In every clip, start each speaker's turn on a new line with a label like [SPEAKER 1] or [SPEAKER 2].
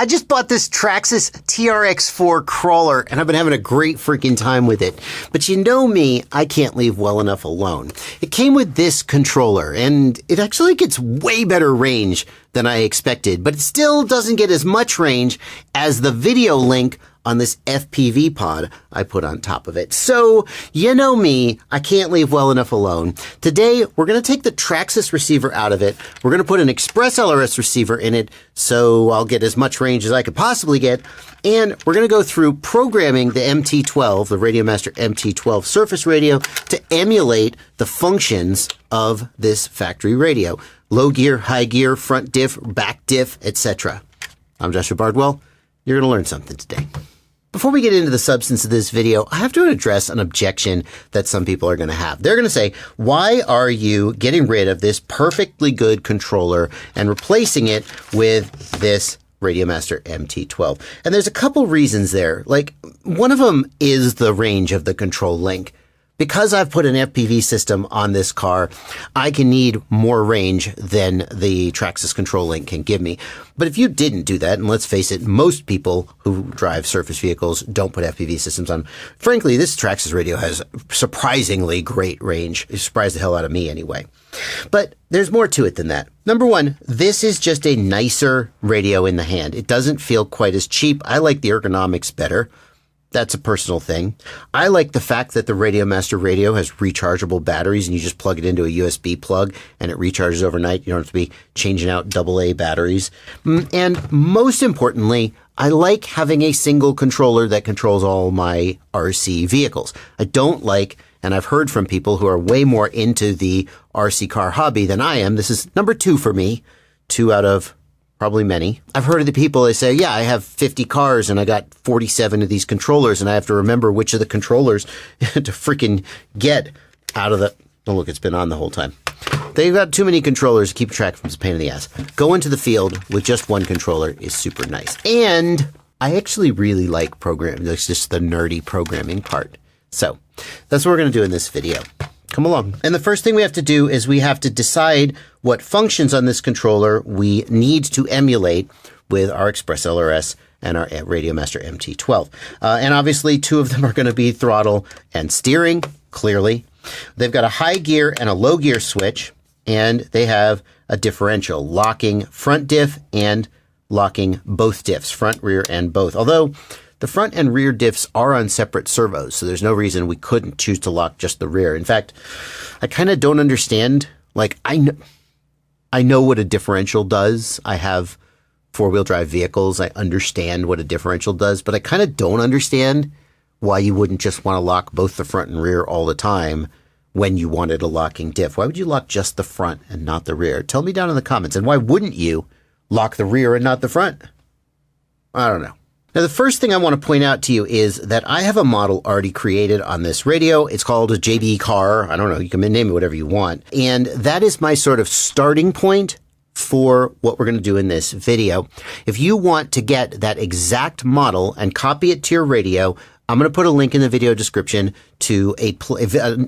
[SPEAKER 1] I just bought this Traxxas TRX4 crawler and I've been having a great freaking time with it. But you know me, I can't leave well enough alone. It came with this controller and it actually gets way better range than I expected, but it still doesn't get as much range as the video link on this FPV pod I put on top of it. So, you know me, I can't leave well enough alone. Today, we're going to take the Traxxas receiver out of it. We're going to put an ExpressLRS receiver in it, so I'll get as much range as I could possibly get. And we're going to go through programming the MT12, the Radiomaster MT12 surface radio, to emulate the functions of this factory radio. Low gear, high gear, front diff, back diff, etc. I'm Joshua Bardwell. You're going to learn something today. Before we get into the substance of this video, I have to address an objection that some people are going to have. They're going to say, why are you getting rid of this perfectly good controller and replacing it with this Radiomaster MT12? And there's a couple reasons there. Like, one of them is the range of the control link. Because I've put an FPV system on this car, I can need more range than the Traxxas control link can give me. But if you didn't do that, and let's face it, most people who drive surface vehicles don't put FPV systems on. Frankly, this Traxxas radio has surprisingly great range. It surprised the hell out of me anyway. But there's more to it than that. Number one, this is just a nicer radio in the hand. It doesn't feel quite as cheap. I like the ergonomics better. That's a personal thing. I like the fact that the Radiomaster radio has rechargeable batteries and you just plug it into a USB plug and it recharges overnight. You don't have to be changing out AA batteries. And most importantly, I like having a single controller that controls all my RC vehicles. I don't like, and I've heard from people who are way more into the RC car hobby than I am. This is number 2 for me, 2 out of probably many. I've heard of the people, they say, yeah, I have 50 cars and I got 47 of these controllers and I have to remember which of the controllers to freaking get out of the... Oh, look, it's been on the whole time. They've got too many controllers to keep track of. It's a pain in the ass. Going to the field with just one controller is super nice. And I actually really like programming. It's just the nerdy programming part. So that's what we're going to do in this video. Come along. And the first thing we have to do is we have to decide what functions on this controller we need to emulate with our ExpressLRS and our Radiomaster MT12. And obviously 2 of them are going to be throttle and steering, clearly. They've got a high gear and a low gear switch, and they have a differential, locking front diff and locking both diffs, front, rear, and both. Although the front and rear diffs are on separate servos, so there's no reason we couldn't choose to lock just the rear. In fact, I kind of don't understand. Like, I know what a differential does. I have 4-wheel drive vehicles. I understand what a differential does, but I kind of don't understand why you wouldn't just want to lock both the front and rear all the time when you wanted a locking diff. Why would you lock just the front and not the rear? Tell me down in the comments. And why wouldn't you lock the rear and not the front? I don't know. Now, the first thing I want to point out to you is that I have a model already created on this radio. It's called a JB car. I don't know. You can name it whatever you want. And that is my sort of starting point for what we're going to do in this video. If you want to get that exact model and copy it to your radio, I'm going to put a link in the video description to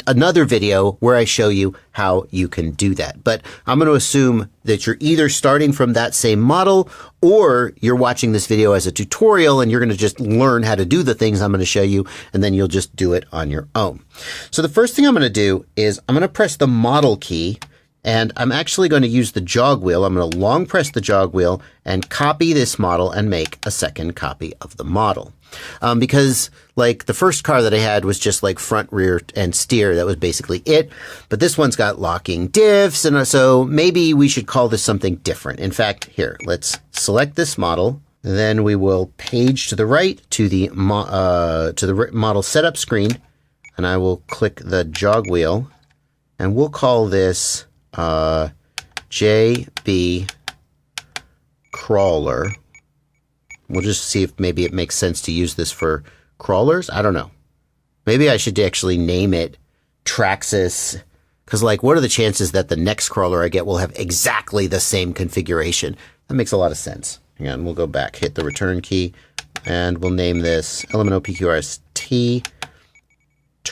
[SPEAKER 1] another video where I show you how you can do that. But I'm going to assume that you're either starting from that same model or you're watching this video as a tutorial and you're going to just learn how to do the things I'm going to show you, and then you'll just do it on your own. So the first thing I'm going to do is I'm going to press the model key, and I'm actually going to use the jog wheel. I'm going to long press the jog wheel and copy this model and make a second copy of the model. Because like the first car that I had was just like front, rear, and steer. That was basically it. But this one's got locking diffs, and so maybe we should call this something different. In fact, here, let's select this model. Then we will page to the right to the model setup screen, and I will click the jog wheel, and we'll call this JB Crawler. We'll just see if maybe it makes sense to use this for crawlers. I don't know. Maybe I should actually name it Traxxas, because like, what are the chances that the next crawler I get will have exactly the same configuration? That makes a lot of sense. Hang on, we'll go back, hit the return key, and we'll name this LMNOPQRST.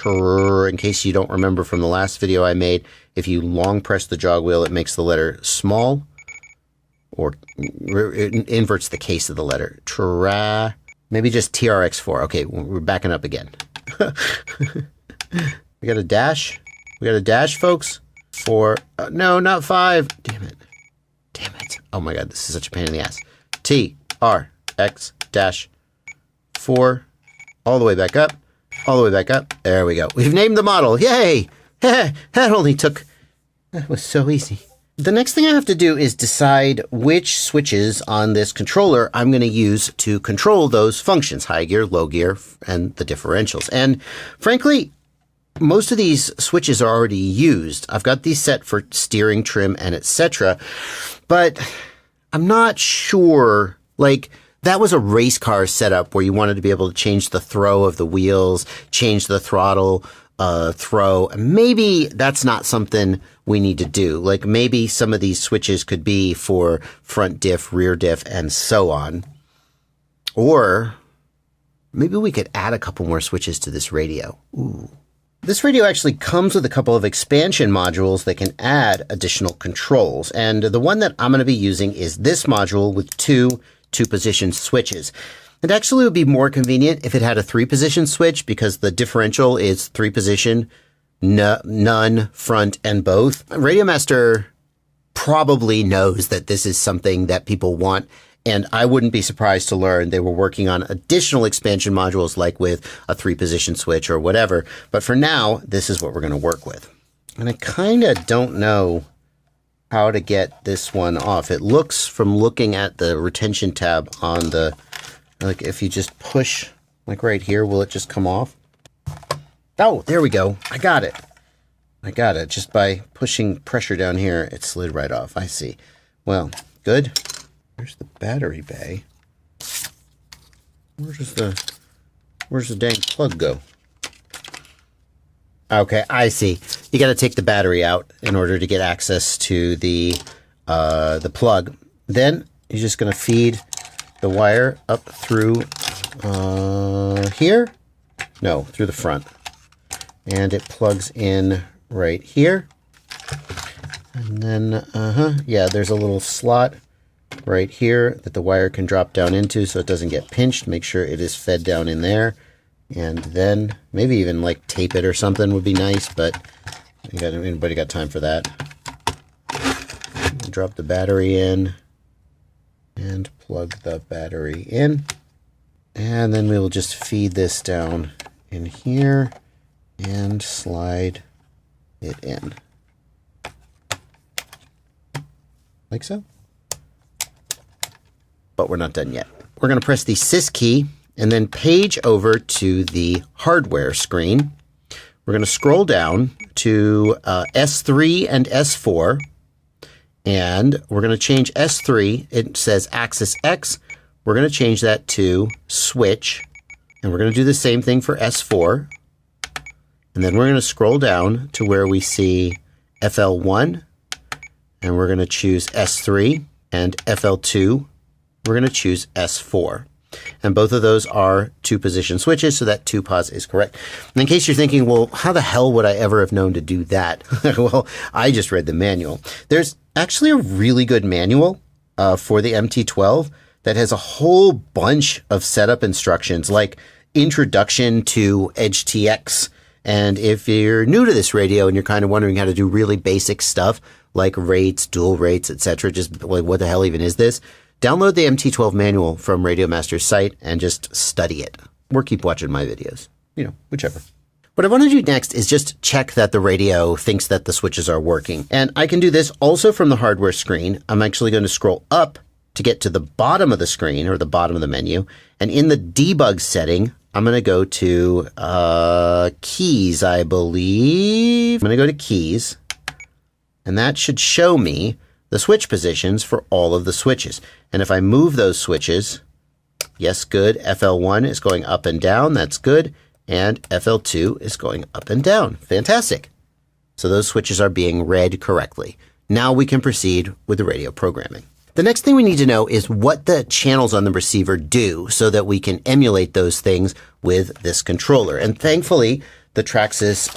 [SPEAKER 1] In case you don't remember from the last video I made, if you long press the jog wheel, it makes the letter small. or it inverts the case of the letter. Maybe just TRX4. Okay, we're backing up again. We got a dash. We got a dash, folks. 4. No, not 5. Damn it. Damn it. Oh my God, this is such a pain in the ass. TRX dash 4. All the way back up. All the way back up. There we go. We've named the model. Yay! That only took... That was so easy. The next thing I have to do is decide which switches on this controller I'm going to use to control those functions, high gear, low gear, and the differentials. And frankly, most of these switches are already used. I've got these set for steering, trim, and etc. But I'm not sure, like, that was a race car setup where you wanted to be able to change the throw of the wheels, change the throttle, throw. Maybe that's not something we need to do. Like maybe some of these switches could be for front diff, rear diff, and so on. Or maybe we could add a couple more switches to this radio. Ooh. This radio actually comes with a couple of expansion modules that can add additional controls. And the one that I'm going to be using is this module with two-position switches. It actually would be more convenient if it had a 3-position switch because the differential is 3-position, none, front, and both. Radiomaster probably knows that this is something that people want, and I wouldn't be surprised to learn they were working on additional expansion modules like with a 3-position switch or whatever. But for now, this is what we're going to work with. And I kind of don't know how to get this one off. It looks, from looking at the retention tab on the... Like if you just push, like right here, will it just come off? Oh, there we go. I got it. I got it. Just by pushing pressure down here, it slid right off. I see. Well, good. Where's the battery bay? Where's the dang plug go? Okay, I see. You got to take the battery out in order to get access to the plug. Then you're just going to feed the wire up through here. No, through the front. And it plugs in right here. And then, yeah, there's a little slot right here that the wire can drop down into so it doesn't get pinched. Make sure it is fed down in there. And then maybe even like tape it or something would be nice, but anybody got time for that? Drop the battery in and plug the battery in. And then we will just feed this down in here and slide it in. Like so. But we're not done yet. We're going to press the sys key and then page over to the hardware screen. We're going to scroll down to S3 and S4. And we're going to change S3. It says axis X. We're going to change that to switch. And we're going to do the same thing for S4. And then we're going to scroll down to where we see FL1. And we're going to choose S3. And FL2, we're going to choose S4. And both of those are 2-position switches, so that 2-pos is correct. And in case you're thinking, well, how the hell would I ever have known to do that? Well, I just read the manual. There's actually a really good manual for the MT12 that has a whole bunch of setup instructions, like introduction to Edge TX. And if you're new to this radio and you're kind of wondering how to do really basic stuff like rates, dual rates, etc., just like what the hell even is this? Download the MT12 manual from Radiomaster's site and just study it. Or keep watching my videos. You know, whichever. What I want to do next is just check that the radio thinks that the switches are working. And I can do this also from the hardware screen. I'm actually going to scroll up to get to the bottom of the screen or the bottom of the menu. And in the debug setting, I'm going to go to keys, I believe. I'm going to go to keys. And that should show me the switch positions for all of the switches. And if I move those switches, yes, good. FL1 is going up and down. That's good. And FL2 is going up and down. Fantastic. So those switches are being read correctly. Now we can proceed with the radio programming. The next thing we need to know is what the channels on the receiver do so that we can emulate those things with this controller. And thankfully, the Traxxas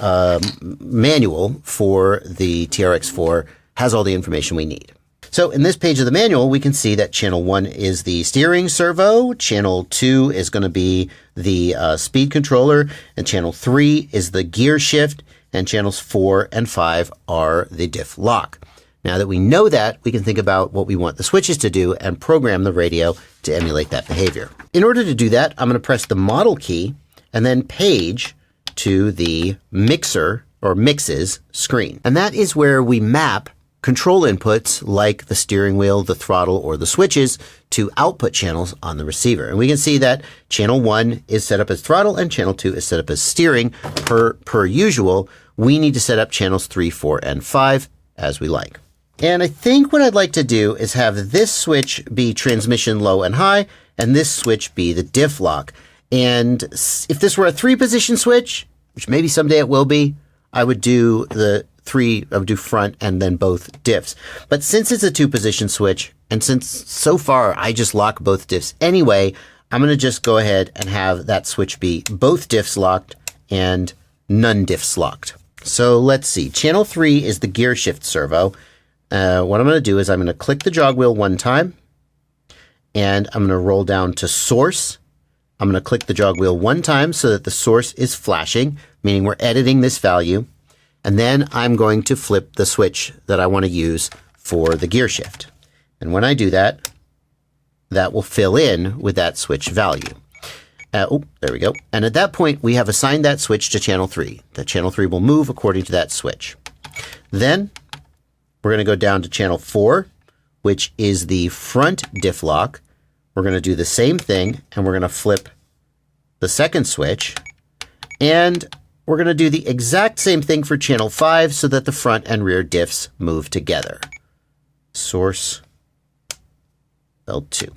[SPEAKER 1] manual for the TRX4 has all the information we need. So in this page of the manual, we can see that channel 1 is the steering servo, channel 2 is going to be the speed controller, and channel 3 is the gear shift, and channels 4 and 5 are the diff lock. Now that we know that, we can think about what we want the switches to do and program the radio to emulate that behavior. In order to do that, I'm going to press the model key and then page to the mixer or mixes screen. And that is where we map control inputs like the steering wheel, the throttle, or the switches to output channels on the receiver. And we can see that channel 1 is set up as throttle and channel 2 is set up as steering. Per usual, we need to set up channels 3, 4, and 5 as we like. And I think what I'd like to do is have this switch be transmission low and high, and this switch be the diff lock. And if this were a 3-position switch, which maybe someday it will be, I would do front and then both diffs. But since it's a 2-position switch, and since so far I just lock both diffs anyway, I'm going to just go ahead and have that switch be both diffs locked and none diffs locked. So let's see. Channel 3 is the gear shift servo. What I'm going to do is I'm going to click the jog wheel one time, and I'm going to roll down to source. I'm going to click the jog wheel one time so that the source is flashing, meaning we're editing this value. And then I'm going to flip the switch that I want to use for the gear shift. And when I do that, that will fill in with that switch value. There we go. And at that point, we have assigned that switch to channel 3. That channel 3 will move according to that switch. Then we're going to go down to channel 4, which is the front diff lock. We're going to do the same thing, and we're going to flip the second switch. And we're going to do the exact same thing for channel 5 so that the front and rear diffs move together. Source L2.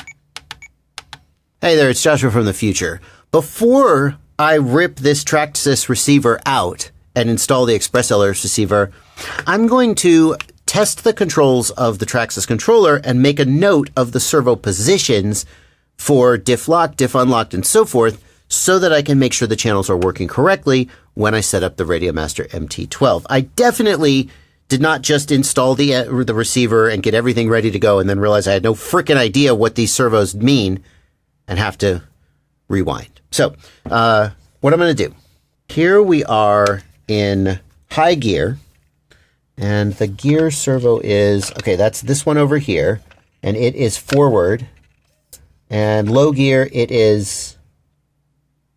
[SPEAKER 1] Hey there, it's Joshua from the future. Before I rip this Traxxas receiver out and install the ExpressLRS receiver, I'm going to test the controls of the Traxxas controller and make a note of the servo positions for diff locked, diff unlocked, and so forth, so that I can make sure the channels are working correctly when I set up the Radiomaster MT12. I definitely did not just install the receiver and get everything ready to go and then realize I had no freaking idea what these servos mean and have to rewind. So, what I'm going to do, here we are in high gear, and the gear servo is, okay, that's this one over here, and it is forward, and low gear, it is,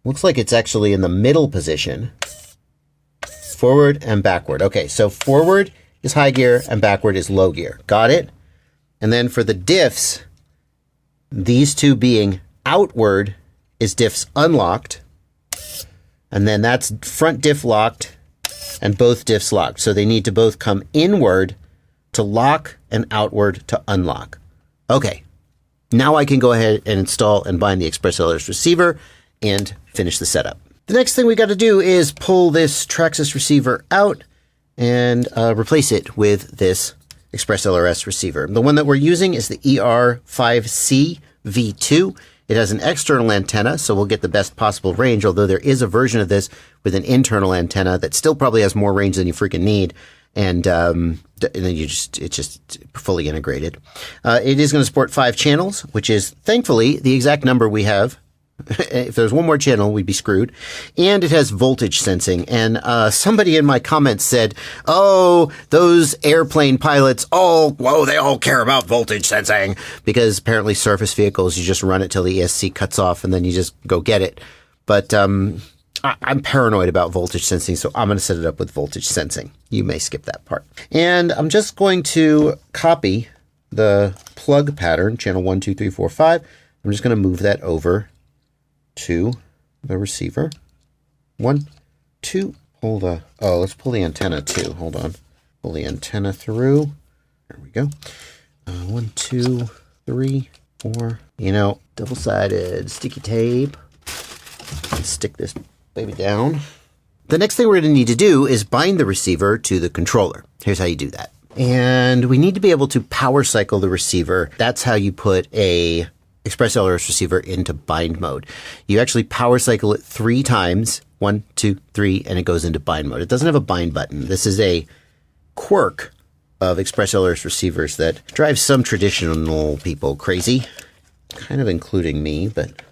[SPEAKER 1] looks like it's actually in the middle position, forward and backward. Okay, so forward is high gear and backward is low gear. Got it? And then for the diffs, these two being outward is diffs unlocked, and then that's front diff locked and both diffs locked. So they need to both come inward to lock and outward to unlock. Okay, now I can go ahead and install and bind the ExpressLRS receiver and finish the setup. The next thing we got to do is pull this Traxxas receiver out and replace it with this ExpressLRS receiver. The one that we're using is the ER5C V2. It has an external antenna, so we'll get the best possible range, although there is a version of this with an internal antenna that still probably has more range than you freaking need. And then it's just fully integrated. It is going to support 5 channels, which is thankfully the exact number we have. If there's one more channel, we'd be screwed. And it has voltage sensing. And somebody in my comments said, oh, those airplane pilots, they all care about voltage sensing. Because apparently surface vehicles, you just run it till the ESC cuts off and then you just go get it. But I'm paranoid about voltage sensing, so I'm going to set it up with voltage sensing. You may skip that part. And I'm just going to copy the plug pattern, channel 1, 2, 3, 4, 5. I'm just going to move that over to the receiver. 1, 2, let's pull the antenna too. Hold on. Pull the antenna through. There we go. 1, 2, 3, 4. Double-sided sticky tape. Let's stick this baby down. The next thing we're going to need to do is bind the receiver to the controller. Here's how you do that. And we need to be able to power cycle the receiver. That's how you put a ExpressLRS receiver into bind mode. You actually power cycle it 3 times, 1, 2, 3, and it goes into bind mode. It doesn't have a bind button. This is a quirk of ExpressLRS receivers that drives some traditional people crazy, kind of including me, but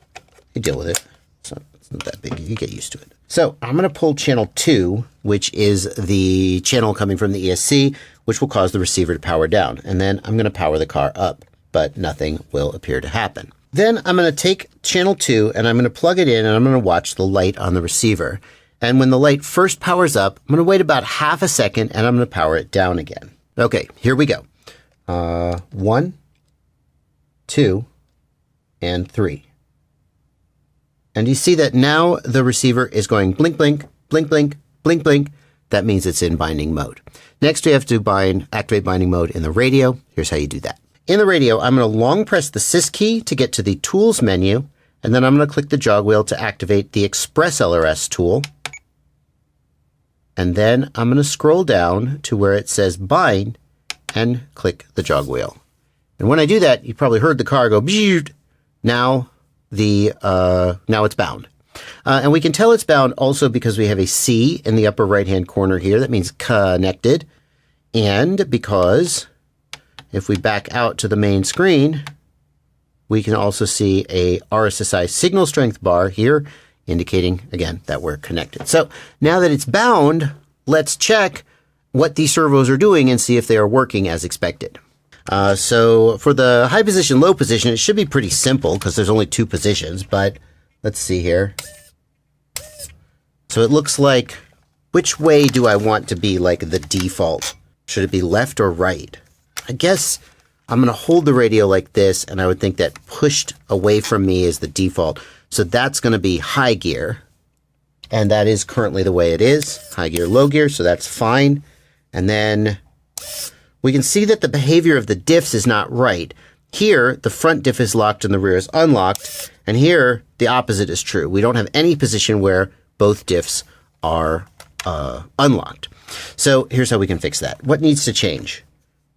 [SPEAKER 1] I deal with it. It's not that big. You get used to it. So I'm going to pull channel 2, which is the channel coming from the ESC, which will cause the receiver to power down. And then I'm going to power the car up, but nothing will appear to happen. Then I'm going to take channel 2 and I'm going to plug it in and I'm going to watch the light on the receiver. And when the light first powers up, I'm going to wait about half a second and I'm going to power it down again. Okay, here we go. 1, 2, and 3. And you see that now the receiver is going blink, blink, blink, blink, blink, blink. That means it's in binding mode. Next, we have to activate binding mode in the radio. Here's how you do that. In the radio, I'm going to long press the sys key to get to the tools menu. And then I'm going to click the jog wheel to activate the ExpressLRS tool. And then I'm going to scroll down to where it says bind and click the jog wheel. And when I do that, you probably heard the car go, now it's bound. And we can tell it's bound also because we have a C in the upper right-hand corner here. That means connected. And because if we back out to the main screen, we can also see a RSSI signal strength bar here, indicating, again, that we're connected. So now that it's bound, let's check what these servos are doing and see if they are working as expected. So for the high position, low position, it should be pretty simple because there's only 2 positions, but let's see here. So it looks like, which way do I want to be like the default? Should it be left or right? I guess I'm going to hold the radio like this, and I would think that pushed away from me is the default. So that's going to be high gear, and that is currently the way it is. High gear, low gear, so that's fine. And then we can see that the behavior of the diffs is not right. Here, the front diff is locked and the rear is unlocked. And here, the opposite is true. We don't have any position where both diffs are unlocked. So here's how we can fix that. What needs to change?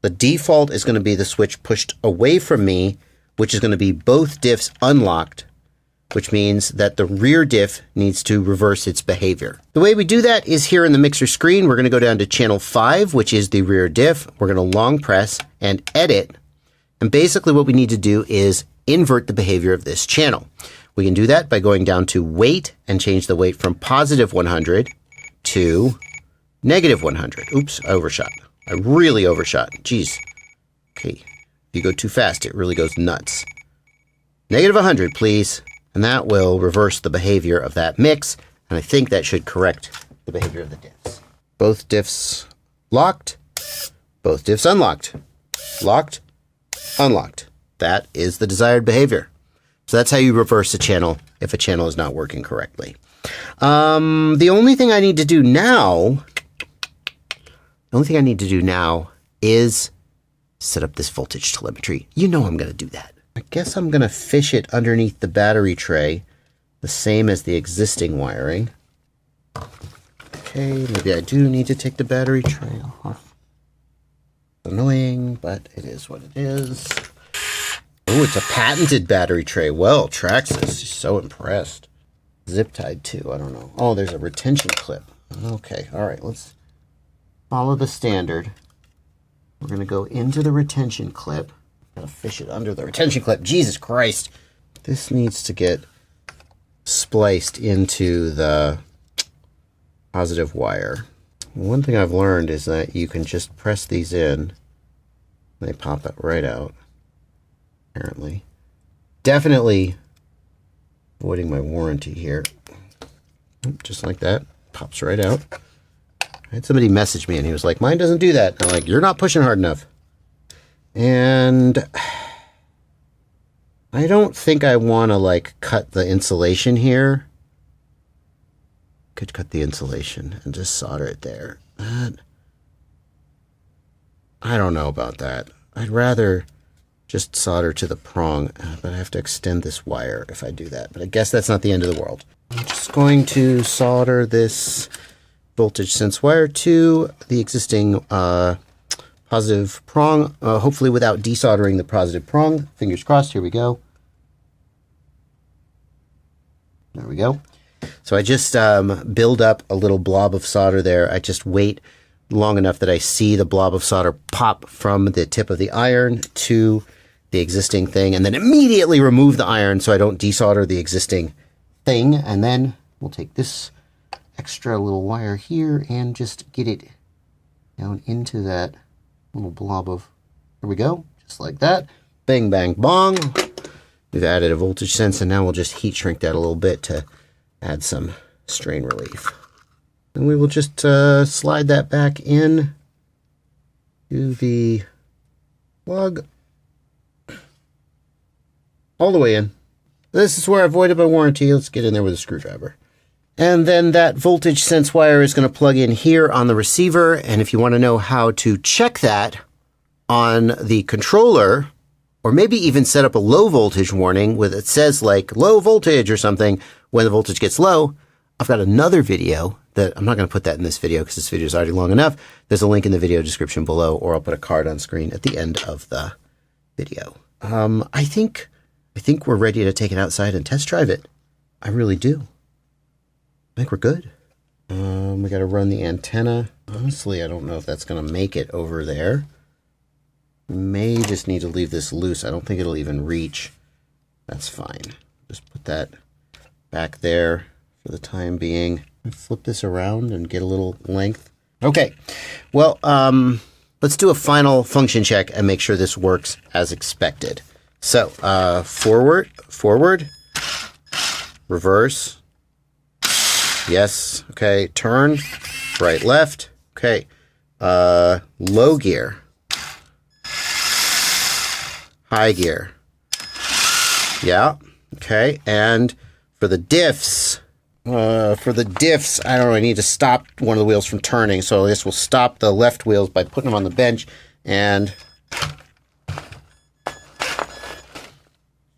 [SPEAKER 1] The default is going to be the switch pushed away from me, which is going to be both diffs unlocked, which means that the rear diff needs to reverse its behavior. The way we do that is here in the mixer screen. We're going to go down to channel 5, which is the rear diff. We're going to long press and edit. And basically what we need to do is invert the behavior of this channel. We can do that by going down to weight and change the weight from positive 100 to negative 100. Oops, I overshot. I really overshot. Jeez. Okay, if you go too fast, it really goes nuts. Negative 100, please. And that will reverse the behavior of that mix. And I think that should correct the behavior of the diffs. Both diffs locked. Both diffs unlocked. Locked. Unlocked. That is the desired behavior. So that's how you reverse a channel if a channel is not working correctly. The only thing I need to do now is set up this voltage telemetry. You know I'm going to do that. I guess I'm going to fish it underneath the battery tray, the same as the existing wiring. Okay, maybe I do need to take the battery tray off. Annoying, but it is what it is. Oh, it's a patented battery tray. Well, Traxxas is so impressed. Zip tied too, I don't know. Oh, there's a retention clip. Okay, all right, let's follow the standard. We're going to go into the retention clip. Gotta fish it under the retention clip. Jesus Christ. This needs to get spliced into the positive wire. One thing I've learned is that you can just press these in. They pop it right out, apparently. Definitely avoiding my warranty here. Just like that. Pops right out. I had somebody message me and he was like, mine doesn't do that. I'm like, you're not pushing hard enough. And I don't think I want to like cut the insulation here. Could cut the insulation and just solder it there. I don't know about that. I'd rather just solder to the prong, but I have to extend this wire if I do that. But I guess that's not the end of the world. I'm just going to solder this voltage sense wire to the existing positive prong, hopefully without desoldering the positive prong. Fingers crossed. Here we go. There we go. So I just build up a little blob of solder there. I just wait long enough that I see the blob of solder pop from the tip of the iron to the existing thing, and then immediately remove the iron so I don't desolder the existing thing. And then we'll take this extra little wire here and just get it down into that little blob of, there we go, just like that. Bang, bang, bong. We've added a voltage sense, and now we'll just heat shrink that a little bit to add some strain relief. And we will just slide that back in to the plug. All the way in. This is where I voided my warranty. Let's get in there with a screwdriver. And then that voltage sense wire is going to plug in here on the receiver. And if you want to know how to check that on the controller, or maybe even set up a low voltage warning with it says like low voltage or something when the voltage gets low, I've got another video that I'm not going to put that in this video because this video is already long enough. There's a link in the video description below, or I'll put a card on screen at the end of the video. I think we're ready to take it outside and test drive it. I really do. I think we're good. We got to run the antenna. Honestly, I don't know if that's going to make it over there. May just need to leave this loose. I don't think it'll even reach. That's fine. Just put that back there for the time being. Flip this around and get a little length. Okay. Well, let's do a final function check and make sure this works as expected. So, forward, reverse. Yes. Okay. Turn, right, left. Okay. Low gear. High gear. Yeah. Okay. And for the diffs, I don't know, I need to stop one of the wheels from turning. So this will stop the left wheels by putting them on the bench. And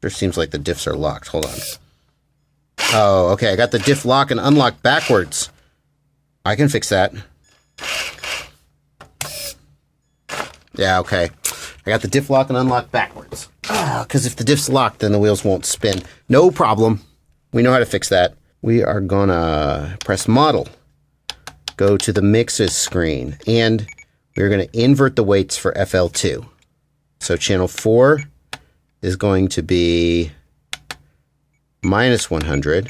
[SPEAKER 1] it seems like the diffs are locked. Hold on. Oh, okay. I got the diff lock and unlock backwards. I can fix that. Yeah, okay. I got the diff lock and unlock backwards. Because if the diff's locked, then the wheels won't spin. No problem. We know how to fix that. We are gonna press model. Go to the mixes screen. And we're gonna invert the weights for FL2. So channel 4 is going to be minus 100.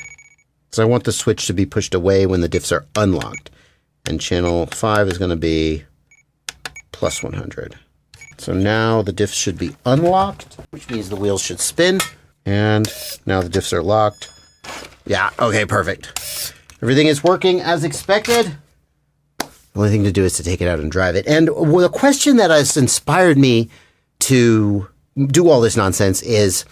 [SPEAKER 1] So I want the switch to be pushed away when the diffs are unlocked. And channel 5 is going to be plus 100. So now the diffs should be unlocked, which means the wheels should spin. And now the diffs are locked. Yeah, okay, perfect. Everything is working as expected. The only thing to do is to take it out and drive it. And the question that has inspired me to do all this nonsense is,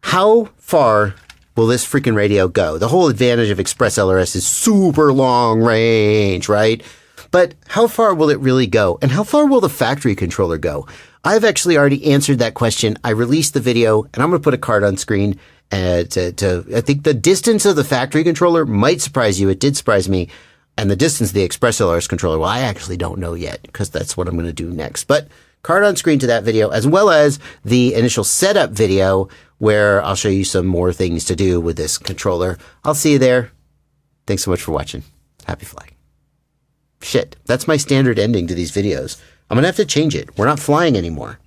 [SPEAKER 1] how far will this freaking radio go? The whole advantage of ExpressLRS is super long range, right? But how far will it really go? And how far will the factory controller go? I've actually already answered that question. I released the video, and I'm going to put a card on screen. I think the distance of the factory controller might surprise you. It did surprise me. And the distance of the ExpressLRS controller, well, I actually don't know yet, because that's what I'm going to do next. But card on screen to that video, as well as the initial setup video where I'll show you some more things to do with this controller. I'll see you there. Thanks so much for watching. Happy flying. Shit, that's my standard ending to these videos. I'm going to have to change it. We're not flying anymore.